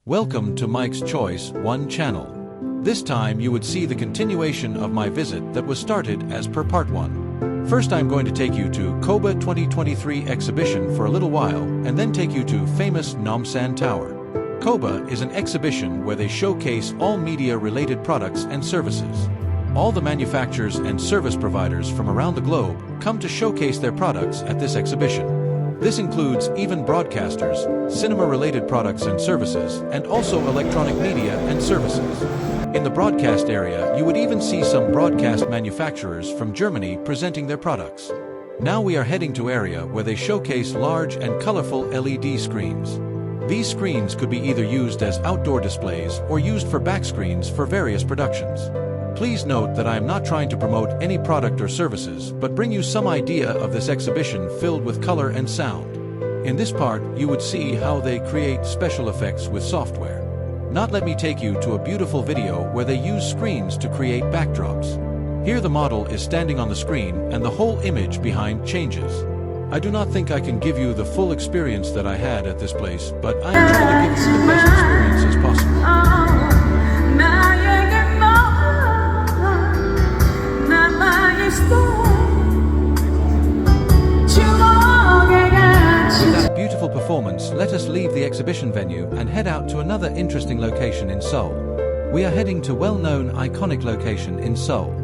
Welcome to Mike's Choice 1 channel. This time you would see the continuation of my visit that was started as per part 1. First I'm going to take you to Kobe 2023 exhibition for a little while and then take you to famous Namsan Tower. Kobe is an exhibition where they showcase all media related products and services. All the manufacturers and service providers from around the globe come to showcase their products at this exhibition. This includes even broadcasters, cinema-related products and services, and also electronic media and services. In the broadcast area, you would even see some broadcast manufacturers from Germany presenting their products. Now we are heading to area where they showcase large and colorful LED screens. These screens could be either used as outdoor displays or used for back screens for various productions. Please note that I am not trying to promote any product or services, but bring you some idea of this exhibition filled with color and sound. In this part, you would see how they create special effects with software. Not let me take you to a beautiful video where they use screens to create backdrops. Here the model is standing on the screen and the whole image behind changes. I do not think I can give you the full experience that I had at this place, but I am trying to give you the best experience as possible. With that beautiful performance, let us leave the exhibition venue and head out to another interesting location in Seoul. We are heading to well-known iconic location in Seoul.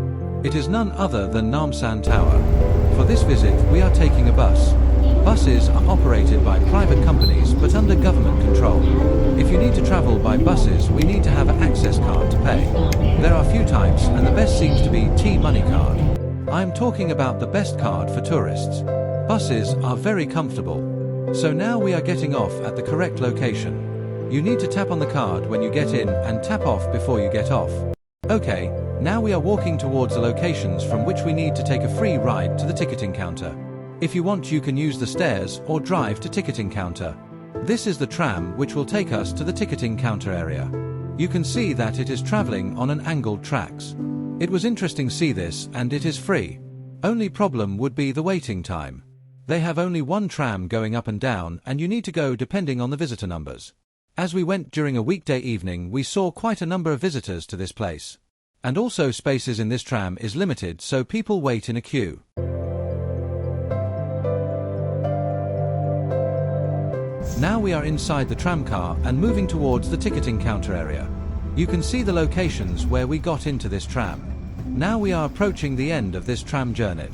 It is none other than Namsan Tower. For this visit, we are taking a bus. Buses are operated by private companies but under government control. If you need to travel by buses, we need to have an access card to pay. There are few types and the best seems to be T-Money card. I am talking about the best card for tourists. Buses are very comfortable. So now we are getting off at the correct location. You need to tap on the card when you get in and tap off before you get off. Okay, now we are walking towards the locations from which we need to take a free ride to the ticketing counter. If you want, you can use the stairs or drive to ticketing counter. This is the tram which will take us to the ticketing counter area. You can see that it is traveling on an angled tracks. It was interesting to see this and it is free. Only problem would be the waiting time. They have only one tram going up and down and you need to go depending on the visitor numbers. As we went during a weekday evening, we saw quite a number of visitors to this place. And also spaces in this tram is limited, so people wait in a queue. Now we are inside the tram car and moving towards the ticketing counter area. You can see the locations where we got into this tram. Now we are approaching the end of this tram journey.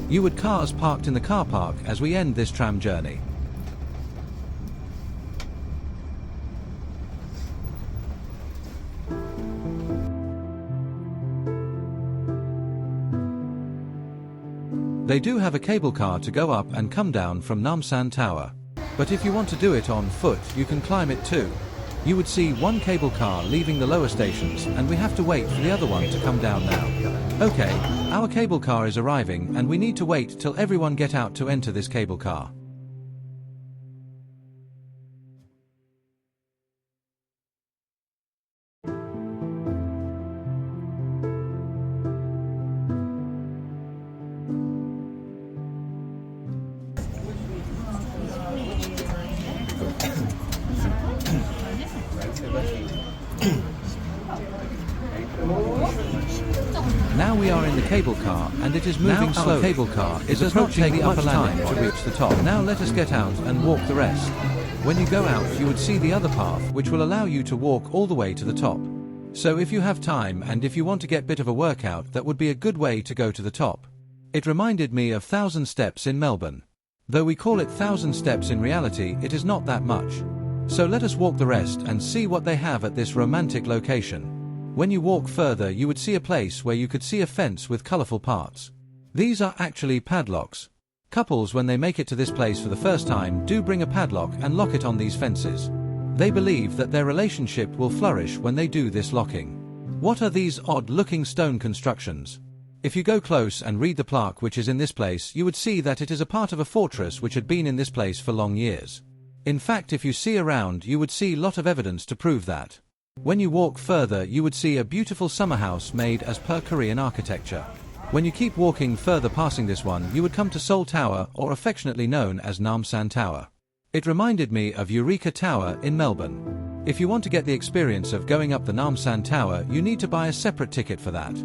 You would cars parked in the car park as we end this tram journey. They do have a cable car to go up and come down from Namsan Tower. But if you want to do it on foot, you can climb it too. You would see one cable car leaving the lower stations and we have to wait for the other one to come down now. Okay, our cable car is arriving and we need to wait till everyone get out to enter this cable car. Now we are in the cable car and it is moving slowly. Our cable car is approaching the upper landing to reach the top. Now let us get out and walk the rest. When you go out, you would see the other path which will allow you to walk all the way to the top. So if you have time and if you want to get a bit of a workout, that would be a good way to go to the top. It reminded me of 1,000 steps in Melbourne. Though we call it 1,000 steps, in reality it is not that much. So let us walk the rest and see what they have at this romantic location. When you walk further, you would see a place where you could see a fence with colorful parts. These are actually padlocks. Couples, when they make it to this place for the first time, do bring a padlock and lock it on these fences. They believe that their relationship will flourish when they do this locking. What are these odd-looking stone constructions? If you go close and read the plaque which is in this place, you would see that it is a part of a fortress which had been in this place for long years. In fact, if you see around, you would see a lot of evidence to prove that. When you walk further, you would see a beautiful summer house made as per Korean architecture. When you keep walking further passing this one, you would come to Seoul Tower, or affectionately known as Namsan Tower. It reminded me of Eureka Tower in Melbourne. If you want to get the experience of going up the Namsan Tower, you need to buy a separate ticket for that.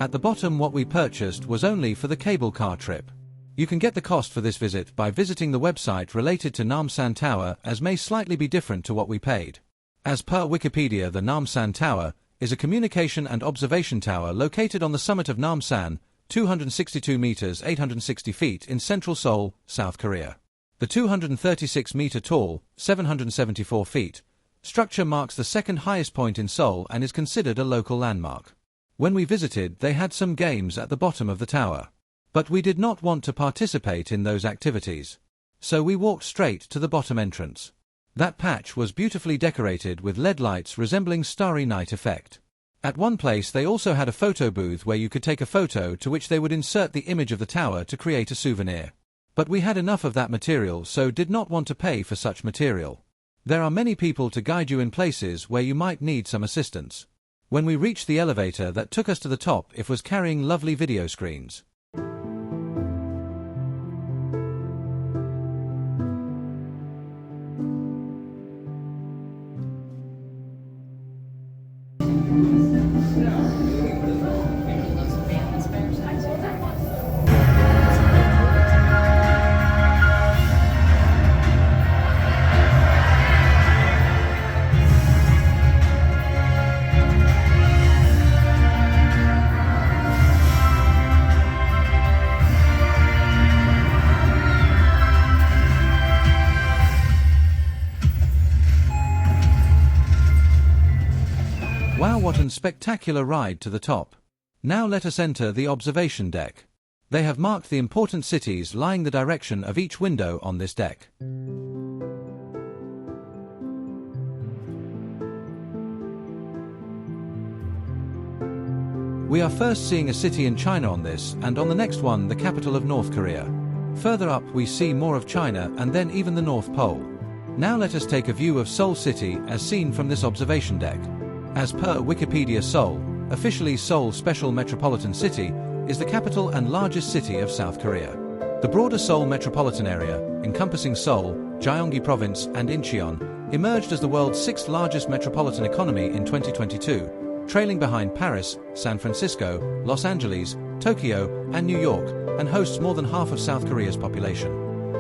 At the bottom, what we purchased was only for the cable car trip. You can get the cost for this visit by visiting the website related to Namsan Tower, as may slightly be different to what we paid. As per Wikipedia, the Namsan Tower is a communication and observation tower located on the summit of Namsan, 262 meters 860 feet in central Seoul, South Korea. The 236-meter tall, 774 feet, structure marks the second highest point in Seoul and is considered a local landmark. When we visited, they had some games at the bottom of the tower. But we did not want to participate in those activities. So we walked straight to the bottom entrance. That patch was beautifully decorated with LED lights resembling starry night effect. At one place they also had a photo booth where you could take a photo to which they would insert the image of the tower to create a souvenir. But we had enough of that material, so did not want to pay for such material. There are many people to guide you in places where you might need some assistance. When we reached the elevator that took us to the top, it was carrying lovely video screens. Wow, what a spectacular ride to the top. Now let us enter the observation deck. They have marked the important cities lying the direction of each window on this deck. We are first seeing a city in China on this, and on the next one the capital of North Korea. Further up we see more of China and then even the North Pole. Now let us take a view of Seoul City as seen from this observation deck. As per Wikipedia, Seoul, officially Seoul Special Metropolitan City, is the capital and largest city of South Korea. The broader Seoul metropolitan area, encompassing Seoul, Gyeonggi Province and Incheon, emerged as the world's sixth largest metropolitan economy in 2022, trailing behind Paris, San Francisco, Los Angeles, Tokyo, and New York, and hosts more than half of South Korea's population.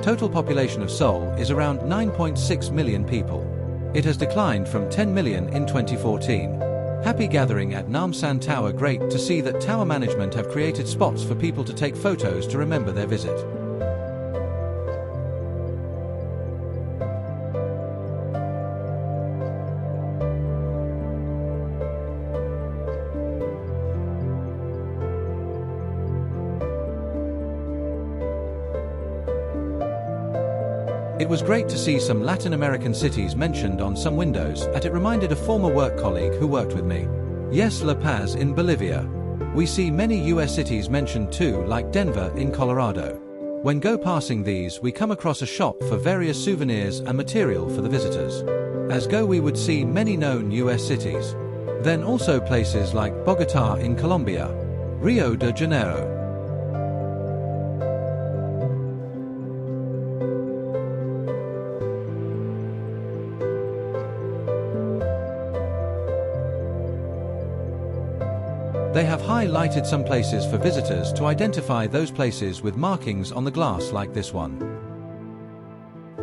Total population of Seoul is around 9.6 million people. It has declined from 10 million in 2014. Happy gathering at Namsan Tower. Great to see that tower management have created spots for people to take photos to remember their visit. It was great to see some Latin American cities mentioned on some windows, and it reminded a former work colleague who worked with me. Yes, La Paz in Bolivia. We see many US cities mentioned too, like Denver in Colorado. When go passing these, we come across a shop for various souvenirs and material for the visitors. As go we would see many known US cities. Then also places like Bogota in Colombia, Rio de Janeiro. They have highlighted some places for visitors to identify those places with markings on the glass like this one.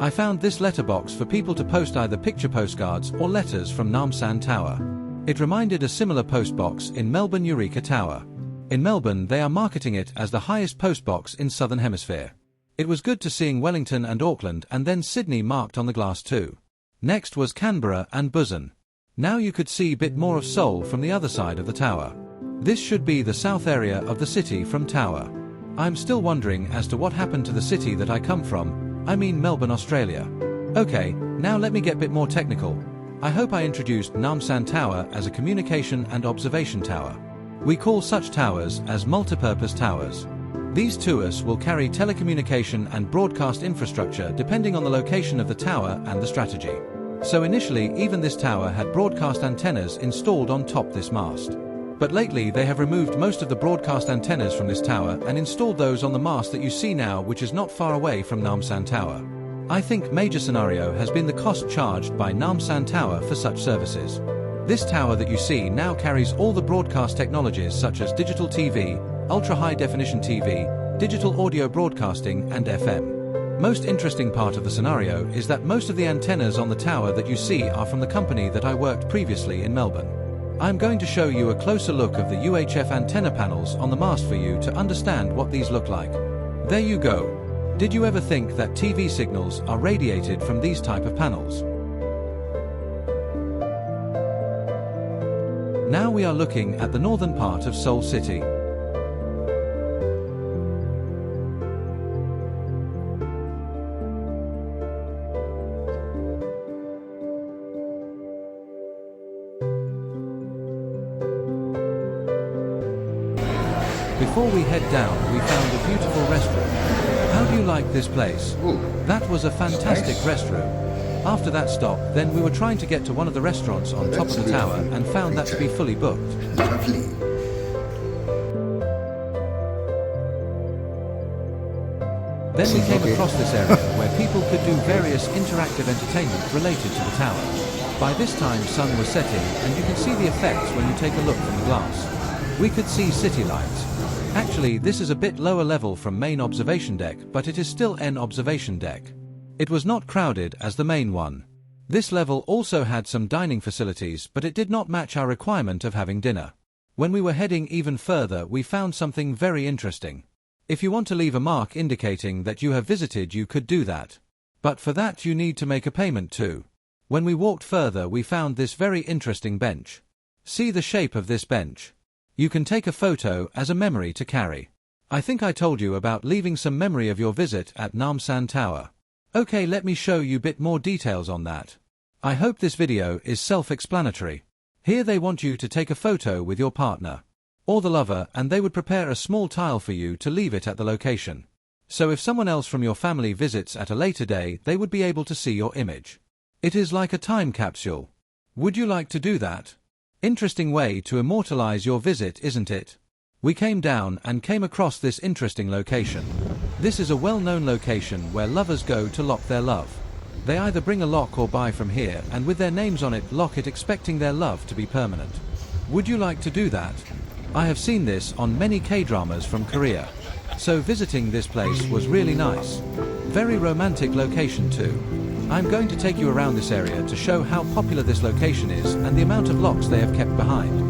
I found this letterbox for people to post either picture postcards or letters from Namsan Tower. It reminded a similar postbox in Melbourne Eureka Tower. In Melbourne they are marketing it as the highest postbox in Southern Hemisphere. It was good to seeing Wellington and Auckland and then Sydney marked on the glass too. Next was Canberra and Busan. Now you could see a bit more of Seoul from the other side of the tower. This should be the south area of the city from tower. I'm still wondering as to what happened to the city that I come from, I mean Melbourne, Australia. Okay, now let me get a bit more technical. I hope I introduced Namsan Tower as a communication and observation tower. We call such towers as multipurpose towers. These tours will carry telecommunication and broadcast infrastructure depending on the location of the tower and the strategy. So initially even this tower had broadcast antennas installed on top this mast. But lately they have removed most of the broadcast antennas from this tower and installed those on the mast that you see now, which is not far away from Namsan Tower. I think major scenario has been the cost charged by Namsan Tower for such services. This tower that you see now carries all the broadcast technologies such as digital TV, ultra-high definition TV, digital audio broadcasting and FM. Most interesting part of the scenario is that most of the antennas on the tower that you see are from the company that I worked previously in Melbourne. I'm going to show you a closer look of the UHF antenna panels on the mast for you to understand what these look like. There you go. Did you ever think that TV signals are radiated from these type of panels? Now we are looking at the northern part of Seoul City. Before we head down, we found a beautiful restroom. How do you like this place? Ooh, That was a fantastic nice. restroom. After that stop, then we were trying to get to one of the restaurants on top of the tower and found that to be fully booked. Lovely. Then we came across this area where people could do various interactive entertainment related to the tower. By this time sun was setting and you can see the effects when you take a look from the glass. We could see city lights. Actually, this is a bit lower level from main observation deck, but it is still an observation deck. It was not crowded as the main one. This level also had some dining facilities, but it did not match our requirement of having dinner. When we were heading even further, we found something very interesting. If you want to leave a mark indicating that you have visited, you could do that. But for that you need to make a payment too. When we walked further, we found this very interesting bench. See the shape of this bench. You can take a photo as a memory to carry. I think I told you about leaving some memory of your visit at Namsan Tower. Okay, let me show you a bit more details on that. I hope this video is self-explanatory. Here they want you to take a photo with your partner or the lover, and they would prepare a small tile for you to leave it at the location. So if someone else from your family visits at a later day, they would be able to see your image. It is like a time capsule. Would you like to do that? Interesting way to immortalize your visit, isn't it? We came down and came across this interesting location. This is a well-known location where lovers go to lock their love. They either bring a lock or buy from here and with their names on it lock it, expecting their love to be permanent. Would you like to do that? I have seen this on many K-dramas from Korea. So visiting this place was really nice. Very romantic location too. I'm going to take you around this area to show how popular this location is and the amount of locks they have kept behind.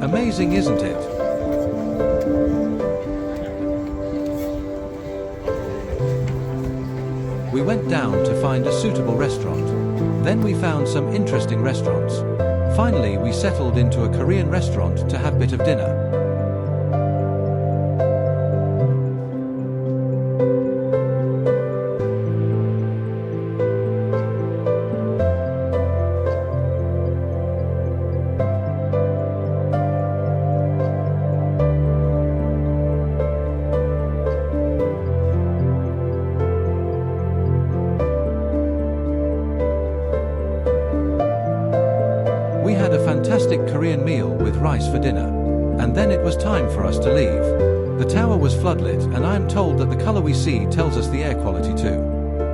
Amazing, isn't it? We went down to find a suitable restaurant. Then we found some interesting restaurants. Finally, we settled into a Korean restaurant to have a bit of dinner. We had a fantastic Korean meal with rice for dinner. And then it was time for us to leave. The tower was floodlit and I am told that the color we see tells us the air quality too.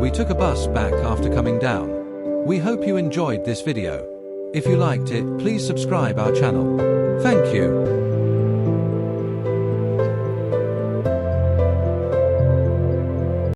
We took a bus back after coming down. We hope you enjoyed this video. If you liked it, please subscribe our channel. Thank you.